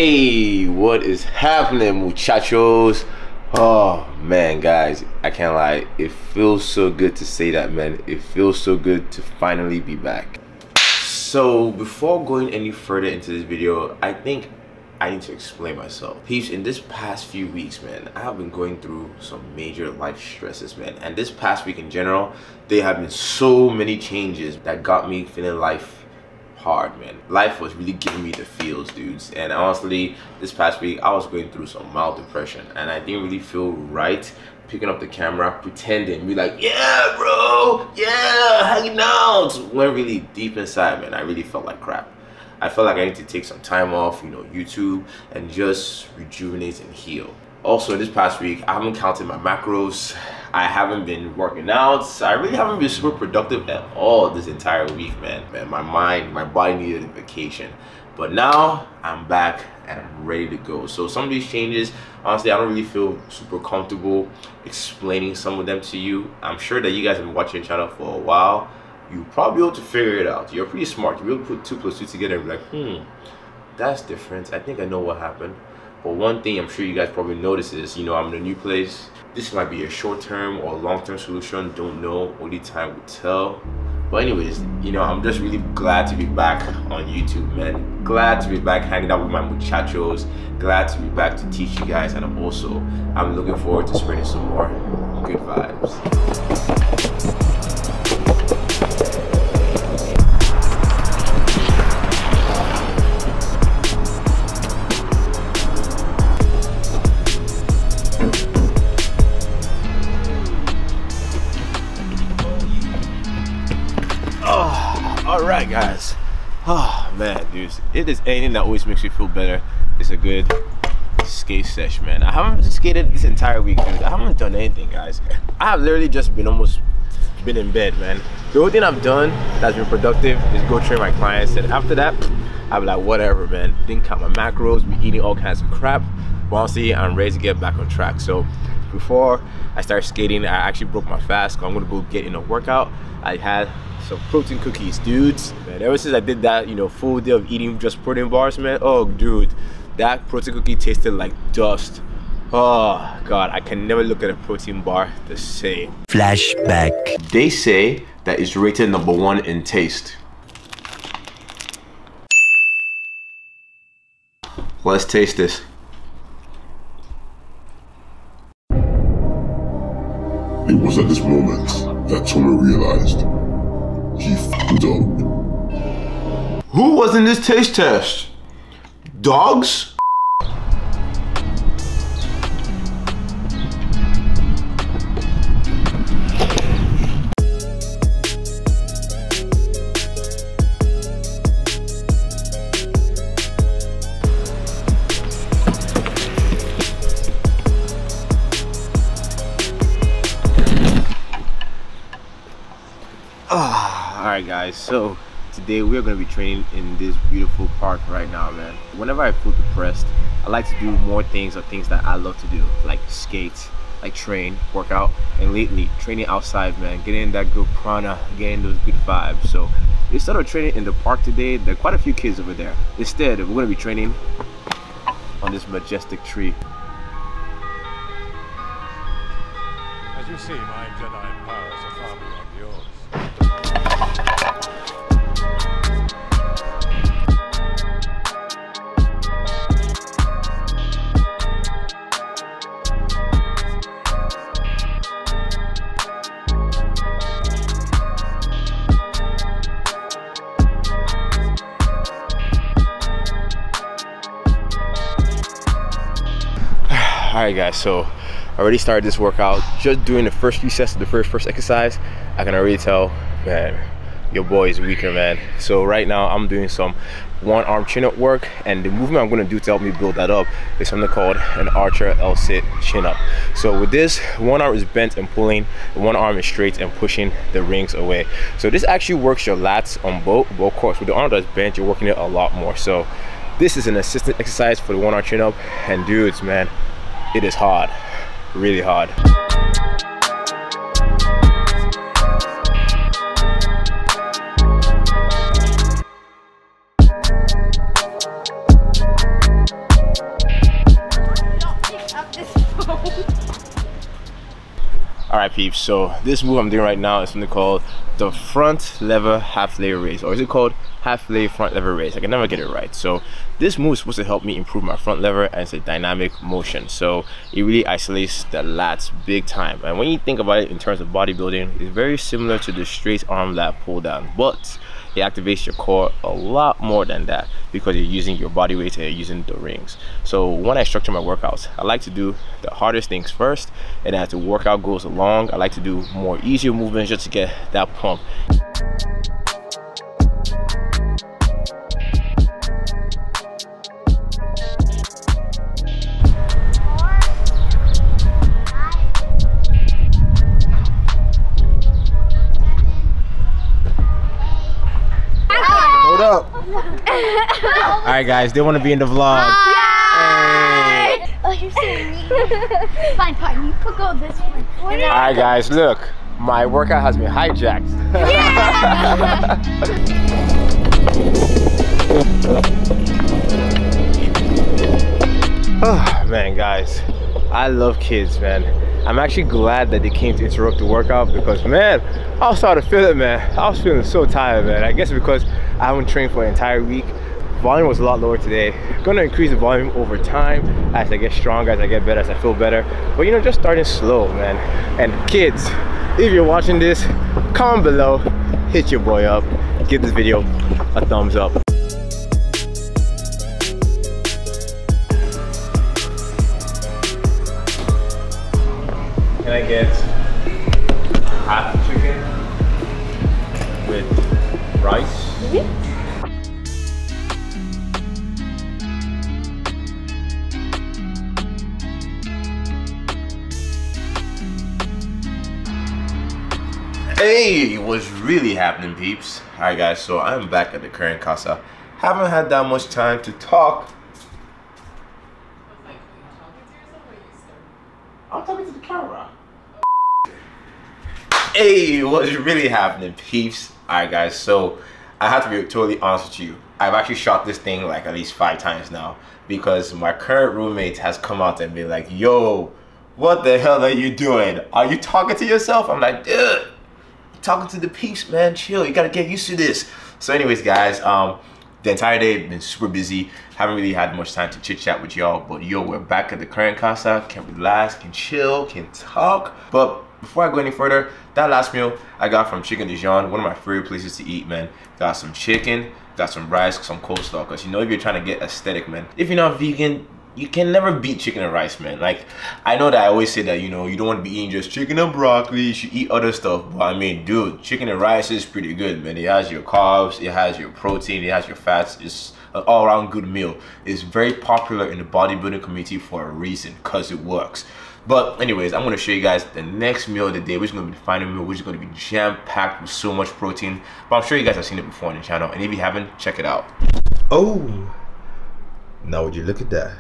Hey, what is happening, muchachos? Oh man, guys, I can't lie, it feels so good to say that, man. It feels so good to finally be back. So before going any further into this video, I think I need to explain myself. Peeps, in this past few weeks, man, I have been going through some major life stresses, man. And this past week in general, there have been so many changes that got me feeling life hard, man. Life was really giving me the feels, dudes. And honestly, this past week I was going through some mild depression, and I didn't really feel right picking up the camera, pretending, be like, yeah bro, yeah, hanging out, when really deep inside, man, I really felt like crap. I felt like I need to take some time off, you know, YouTube, and just rejuvenate and heal. Also, this past week, I haven't counted my macros. I haven't been working out. I really haven't been super productive at all this entire week, man. My mind, my body needed a vacation. But now, I'm back and I'm ready to go. So some of these changes, honestly, I don't really feel super comfortable explaining some of them to you. I'm sure that you guys have been watching the channel for a while. You'll probably be able to figure it out. You're pretty smart. You'll be able to put 2 plus 2 together and be like, that's different. I think I know what happened. But one thing I'm sure you guys probably notice is, you know, I'm in a new place. This might be a short-term or long-term solution. Don't know. Only time will tell. But anyways, you know, I'm just really glad to be back on YouTube, man. Glad to be back hanging out with my muchachos. Glad to be back to teach you guys. And I'm looking forward to spreading some more good vibes. Alright guys, oh man, dudes, it is anything that always makes me feel better. It's a good skate sesh, man. I haven't skated this entire week, dude. I haven't done anything, guys. I have literally just been in bed, man. The only thing I've done that's been productive is go train my clients, and after that I'm like, whatever, man. Didn't count my macros, be eating all kinds of crap. But honestly, I'm ready to get back on track. So before I start skating, I actually broke my fast, so I'm gonna go get in a workout. I had some protein cookies, dudes. Man, ever since I did that, you know, full day of eating just protein bars, man, oh dude, that protein cookie tasted like dust. Oh god, I can never look at a protein bar the same. Flashback. They say that it's rated #1 in taste. Let's taste this. It was at this moment that Tommy realized he f***ed up. Who was in this taste test? Dogs? Alright guys, so today we're going to be training in this beautiful park right now, man. Whenever I feel depressed, I like to do more things or things that I love to do, like skate, like train, work out, and lately training outside, man, getting that good prana, getting those good vibes. So instead of training in the park today, there are quite a few kids over there. Instead, we're going to be training on this majestic tree. As you see, my Jedi powers are far beyond yours. Alright guys, so I already started this workout. Just doing the first few sets of the first exercise, I can already tell, man, your boy is weaker, man. So right now I'm doing some one arm chin up work, and the movement I'm going to do to help me build that up is something called an archer L-sit chin up. So with this, one arm is bent and pulling, one arm is straight and pushing the rings away. So this actually works your lats on both, but of course with the arm that's bent, you're working it a lot more. So this is an assistant exercise for the one arm chin up, and dudes, man, it is hard, really hard. Alright peeps, so this move I'm doing right now is something called the front lever half layer raise, or is it called half layer front lever raise? I can never get it right. So this move is supposed to help me improve my front lever, and it's a dynamic motion, so it really isolates the lats big time. And when you think about it in terms of bodybuilding, it's very similar to the straight arm lat pull down, but it activates your core a lot more than that because you're using your body weight and you're using the rings. So when I structure my workouts, I like to do the hardest things first, and as the workout goes along, I like to do more easier movements just to get that pump. Up. Alright guys, they want to be in the vlog. Hey. Oh, you're so mean. Fine, you could go this way. Alright guys, look, my workout has been hijacked. Yeah. Oh man, guys, I love kids, man. I'm actually glad that they came to interrupt the workout because, man, I was starting to feel it, man. I was feeling so tired, man. I guess because I haven't trained for an entire week. Volume was a lot lower today. I'm gonna increase the volume over time as I get stronger, as I get better, as I feel better. But you know, just starting slow, man. And kids, if you're watching this, comment below, hit your boy up, give this video a thumbs up. Can I get half chicken with rice? Hey, what's really happening, peeps? Alright guys, so I'm back at the current casa. Haven't had that much time to talk. I'm talking to the camera. Hey, what's really happening, peeps? Alright guys, so I have to be totally honest with you. I've actually shot this thing like at least 5 times now because my current roommate has come out and been like, yo, what the hell are you doing? Are you talking to yourself? I'm like, dude, I'm talking to the peeps, man. Chill, you gotta get used to this. So anyways guys, the entire day been super busy. Haven't really had much time to chit chat with y'all, but yo, we're back at the current casa. Can relax, can chill, can talk. But before I go any further, that last meal I got from Chicken Dijon, one of my favorite places to eat, man. Got some chicken, got some rice, some coleslaw. Cause you know, if you're trying to get aesthetic, man, if you're not vegan, you can never beat chicken and rice, man. Like, I know that I always say that, you know, you don't want to be eating just chicken and broccoli, you should eat other stuff. But I mean, dude, chicken and rice is pretty good, man. It has your carbs, it has your protein, it has your fats. It's an all-around good meal. It's very popular in the bodybuilding community for a reason, because it works. But anyways, I'm going to show you guys the next meal of the day, which is going to be the final meal, which is going to be jam-packed with so much protein. But I'm sure you guys have seen it before on the channel, and if you haven't, check it out. Oh, now would you look at that?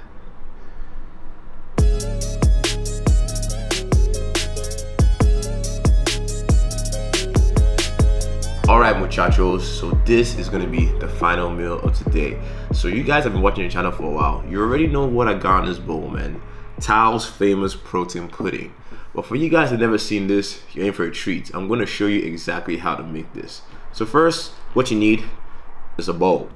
Alright muchachos, so this is going to be the final meal of today. So you guys have been watching the channel for a while. You already know what I got in this bowl, man. Tao's famous protein pudding. But for you guys that never seen this, you're in for a treat. I'm going to show you exactly how to make this. So first, what you need is a bowl.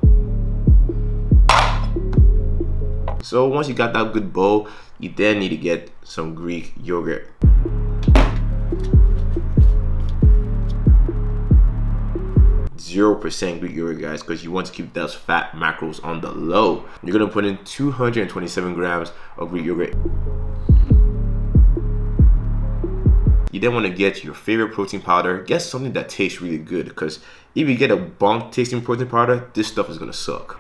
So once you got that good bowl, you then need to get some Greek yogurt. 0% Greek yogurt, guys, because you want to keep those fat macros on the low. You're gonna put in 227 grams of Greek yogurt. You then want to get your favorite protein powder. Get something that tastes really good, because if you get a bunk tasting protein powder, this stuff is gonna suck.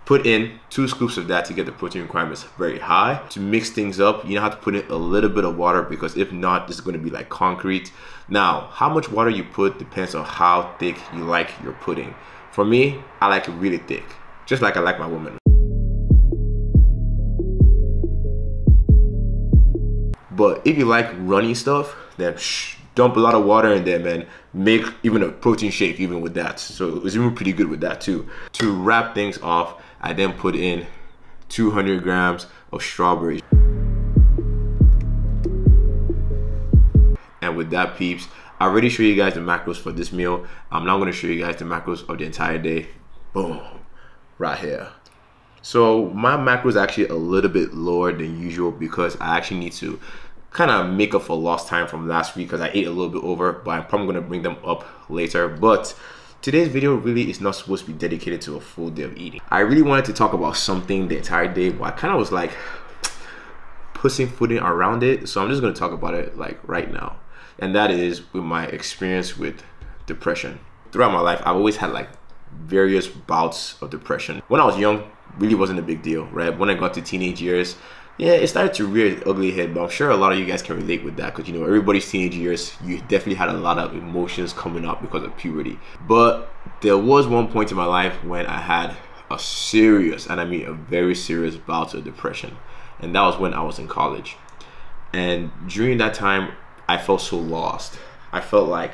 Put in 2 scoops of that to get the protein requirements very high. To mix things up, you have to put in a little bit of water, because if not, this is going to be like concrete. Now, how much water you put depends on how thick you like your pudding. For me, I like it really thick, just like I like my woman. But if you like runny stuff, then dump a lot of water in there, man. Make even a protein shake even with that. So it's even pretty good with that too. To wrap things off, I then put in 200 grams of strawberries. with that, peeps. I already showed you guys the macros for this meal. I'm now going to show you guys the macros of the entire day. Boom, right here. So my macros is actually a little bit lower than usual because I actually need to kind of make up for lost time from last week because I ate a little bit over, but I'm probably going to bring them up later. But today's video really is not supposed to be dedicated to a full day of eating. I really wanted to talk about something the entire day, but I kind of was like pussyfooting around it. So I'm just going to talk about it like right now. And that is with my experience with depression. Throughout my life, I've always had like various bouts of depression. When I was young, really wasn't a big deal, right? When I got to teenage years, yeah, it started to rear its ugly head, but I'm sure a lot of you guys can relate with that because, you know, everybody's teenage years, you definitely had a lot of emotions coming up because of puberty. But there was one point in my life when I had a serious, and I mean a very serious bout of depression. And that was when I was in college. And during that time, I felt so lost. I felt like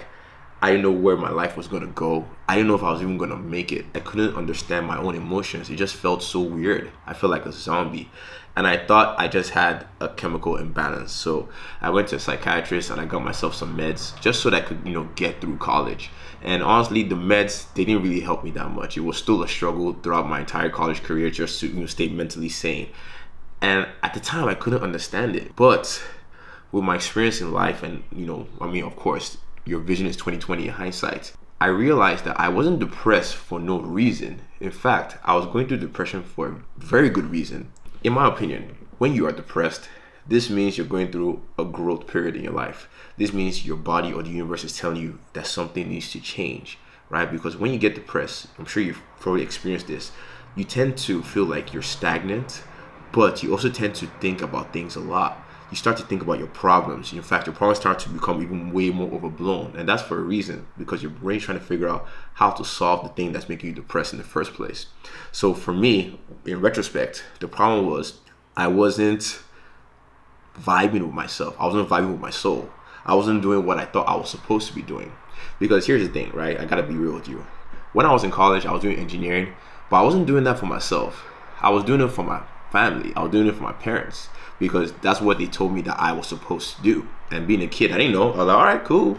I didn't know where my life was going to go. I didn't know if I was even going to make it. I couldn't understand my own emotions. It just felt so weird. I felt like a zombie. And I thought I just had a chemical imbalance. So I went to a psychiatrist and I got myself some meds just so that I could, you know, get through college. And honestly, the meds, they didn't really help me that much. It was still a struggle throughout my entire college career just to, you know, stay mentally sane. And at the time, I couldn't understand it. But with my experience in life and, you know, I mean, of course, your vision is 20/20 in hindsight, I realized that I wasn't depressed for no reason. In fact, I was going through depression for a very good reason. In my opinion, when you are depressed, this means you're going through a growth period in your life. This means your body or the universe is telling you that something needs to change, right? Because when you get depressed, I'm sure you've probably experienced this, you tend to feel like you're stagnant, but you also tend to think about things a lot. You start to think about your problems. In fact, your problems start to become even way more overblown. And that's for a reason, because your brain's trying to figure out how to solve the thing that's making you depressed in the first place. So for me, in retrospect, the problem was I wasn't vibing with myself. I wasn't vibing with my soul. I wasn't doing what I thought I was supposed to be doing. Because here's the thing, right? I gotta be real with you. When I was in college, I was doing engineering, but I wasn't doing that for myself. I was doing it for my family. I was doing it for my parents, because that's what they told me that I was supposed to do. And being a kid, I didn't know. I was like, all right, cool.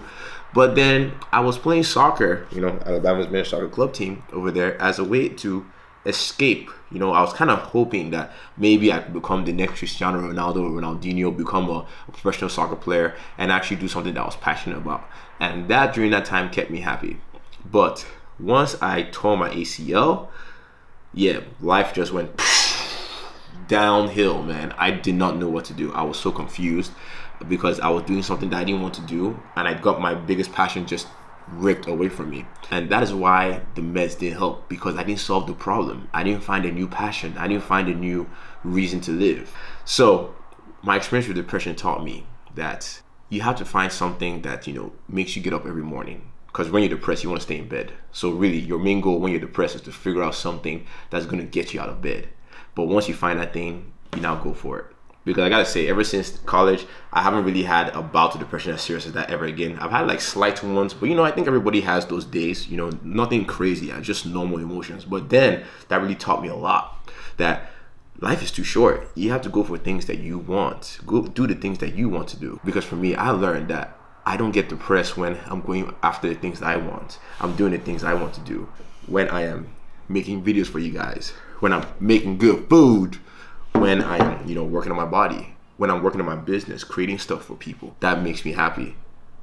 But then I was playing soccer, you know, Alabama's men's soccer club team over there, as a way to escape. You know, I was kind of hoping that maybe I could become the next Cristiano Ronaldo or Ronaldinho, become a professional soccer player and actually do something that I was passionate about. And that during that time kept me happy. But once I tore my ACL, yeah, life just went downhill, man. I did not know what to do. I was so confused because I was doing something that I didn't want to do, and I got my biggest passion just ripped away from me. And that is why the meds didn't help, because I didn't solve the problem. I didn't find a new passion. I didn't find a new reason to live. So my experience with depression taught me that you have to find something that, you know, makes you get up every morning. Because when you're depressed, you want to stay in bed. So really, your main goal when you're depressed is to figure out something that's going to get you out of bed. But once you find that thing, you now go for it. Because I gotta say, ever since college, I haven't really had a bout of depression as serious as that ever again. I've had like slight ones, but you know, I think everybody has those days, you know, nothing crazy, just normal emotions. But then that really taught me a lot, that life is too short. You have to go for things that you want. Go do the things that you want to do. Because for me, I learned that I don't get depressed when I'm going after the things that I want. I'm doing the things I want to do. When I am making videos for you guys, when I'm making good food, when I am, you know, working on my body, when I'm working on my business, creating stuff for people, that makes me happy.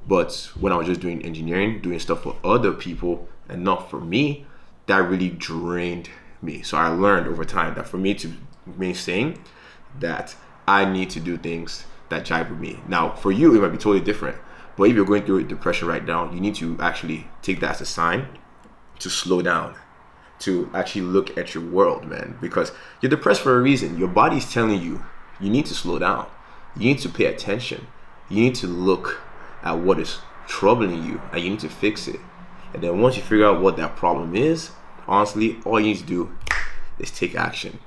But when I was just doing engineering, doing stuff for other people and not for me, that really drained me. So I learned over time that for me to remain sane, that I need to do things that jive with me. Now, for you, it might be totally different. But if you're going through depression right now, you need to actually take that as a sign to slow down, to actually look at your world, man, because you're depressed for a reason. Your body's telling you, you need to slow down. You need to pay attention. You need to look at what is troubling you and you need to fix it. And then once you figure out what that problem is, honestly, all you need to do is take action,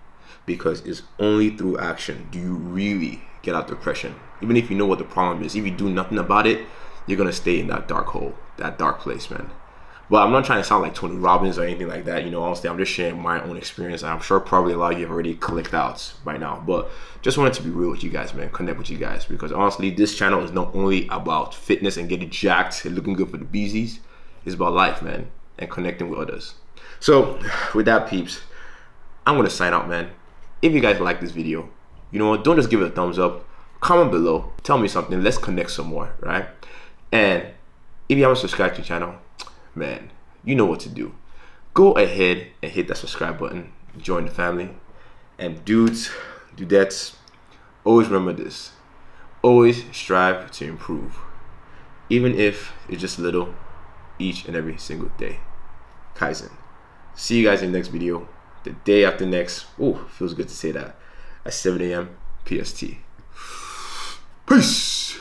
because it's only through action do you really get out of depression. Even if you know what the problem is, if you do nothing about it, you're gonna stay in that dark hole, that dark place, man. But I'm not trying to sound like Tony Robbins or anything like that. You know, honestly, I'm just sharing my own experience. I'm sure probably a lot of you have already clicked out by now. But just wanted to be real with you guys, man. Connect with you guys. Because honestly, this channel is not only about fitness and getting jacked and looking good for the beesies. It's about life, man. And connecting with others. So, with that, peeps, I'm going to sign out, man. If you guys like this video, you know what? Don't just give it a thumbs up. Comment below. Tell me something. Let's connect some more, right? And if you haven't subscribed to the channel, man, you know what to do. Go ahead and hit that subscribe button. Join the family. And dudes, dudettes, always remember this. Always strive to improve. Even if it's just little, each and every single day. Kaizen. See you guys in the next video. The day after next. Oh, feels good to say that. At 7 a.m. PST. Peace.